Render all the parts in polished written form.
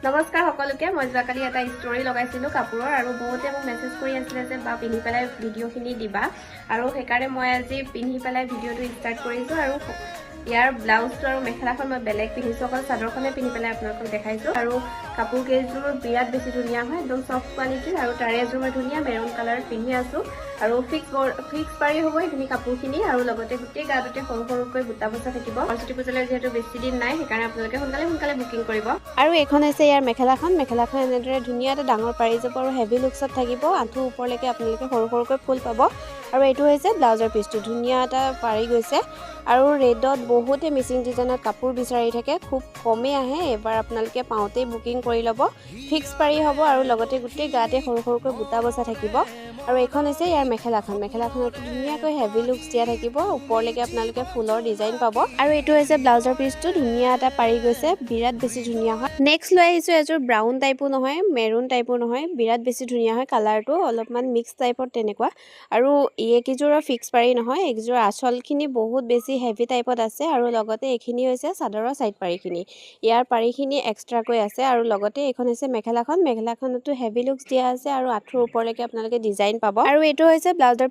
নমস্কাৰ সকলোকে মই যোৱাকালি এটা ষ্টৰি লগাইছিলোঁ কাপোৰৰ আৰু বহুতে মোক মেছেজ কৰি আছিলে যে বা পিন্ধি পেলাই ভিডিঅ'খিনি দিবা আৰু সেইকাৰণে মই আজি পিন্ধি পেলাই ভিডিঅ'টো ষ্টাৰ্ট কৰিছোঁ আৰু ইয়াৰ ব্লাউজটো আৰু মেখেলাখন মই বেলেগ পিন্ধিছোঁ অকল চাদৰখনে পিন্ধি পেলাই আপোনালোকক দেখাইছোঁ আৰু কাপোৰ কেইযোৰ বিৰাট বেছি ধুনীয়া হয় একদম চফ্ট কোৱালিটিৰ আৰু তাৰে এযোৰ মই ধুনীয়া মেৰুন কালাৰত পিন্ধি আছোঁ আৰু ফিক্স পাৰি হ'ব এইখিনি কাপোৰখিনি আৰু লগতে গোটেই গাটোতে সৰু সৰুকৈ বুটা বচা থাকিব সৰস্বতী পূজালৈ যিহেতু বেছি দিন নাই সেইকাৰণে আপোনালোকে সোনকালে বুকিং কৰিব আৰু এইখন হৈছে ইয়াৰ মেখেলাখন এনেদৰে ধুনীয়া এটা ডাঙৰ পাৰি যাব আৰু হেভি লুকছত থাকিব আঁঠু ওপৰলৈকে আপোনালোকে সৰু সৰুকৈ ফুল পাব আৰু এইটো হৈছে ব্লাউজৰ পিচটো ধুনীয়া এটা পাৰি গৈছে আৰু ৰেডত বহুতে মিচিং ডিজাইনত কাপোৰ বিচাৰি থাকে খুব কমেই আহে এবাৰ আপোনালোকে পাওঁতেই বুকিং কৰি ল'ব ফিক্স পাৰি হ'ব আৰু লগতে গোটেই গাতে সৰু সৰুকৈ বুটা বচা থাকিব আৰু এইখন হৈছে ইয়াৰ মেখেলাখনত ধুনীয়াকৈ হেভি লুকছ দিয়া থাকিব ওপৰলৈকে আপোনালোকে ফুলৰ ডিজাইন পাব আৰু এইটো হৈছে ব্লাউজৰ পিচটো ধুনীয়া এটা পাৰি গৈছে বিৰাট বেছি ধুনীয়া হয় নেক্সট লৈ আহিছোঁ এযোৰ ব্ৰাউন টাইপো নহয় মেৰুন টাইপো নহয় বিৰাট বেছি ধুনীয়া হয় কালাৰটো অলপমান মিক্স টাইপৰ তেনেকুৱা আৰু এইকেইযোৰৰ ফিক্স পাৰি নহয় এইকেইযোৰ আঁচলখিনি বহুত বেছি হেভি টাইপত আছে আৰু লগতে এইখিনি হৈছে চাদৰৰ চাইড পাৰিখিনি ইয়াৰ পাৰিখিনি এক্সট্ৰাকৈ আছে আৰু লগতে এইখন হৈছে মেখেলাখনতো হেভি লুকছ দিয়া আছে আৰু আঁঠুৰ ওপৰলৈকে আপোনালোকে ডিজাইন পাব আৰু এইটো হৈছে ব্লাউজৰ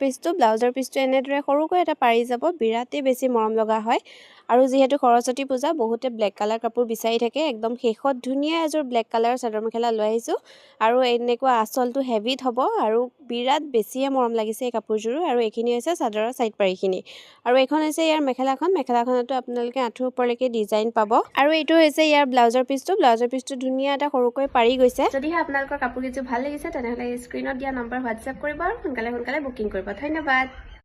পিচটো এনেদৰে সৰুকৈ এটা পাৰি যাব বিৰাটেই বেছি মৰম লগা হয় আৰু যিহেতু সৰস্বতী পূজা বহুতে ব্লেক কালাৰ কাপোৰ বিচাৰি থাকে একদম শেষত ধুনীয়া এযোৰ ব্লেক কালাৰৰ চাদৰ মেখেলা লৈ আহিছোঁ আৰু এনেকুৱা আঁচলটো হেভিত হ'ব আৰু বিৰাট বেছিয়ে মৰম লাগিছে এই কাপোৰযোৰো আৰু এইখিনি হৈছে চাদৰৰ চাইড পাৰিখিনি আৰু এইখন হৈছে ইয়াৰ মেখেলাখনতো আপোনালোকে আঁঠুৰ ওপৰলৈকে ডিজাইন পাব আৰু এইটো হৈছে ইয়াৰ ব্লাউজৰ পিচটো ধুনীয়া এটা সৰুকৈ পাৰি গৈছে যদিহে আপোনালোকৰ কাপোৰ কেইযোৰ ভাল লাগিছে তেনেহ'লে স্ক্ৰীনত দিয়া নম্বৰ হোৱাটছএপ কৰিব আৰু সোনকালে বুকিং কৰিব ধন্যবাদ।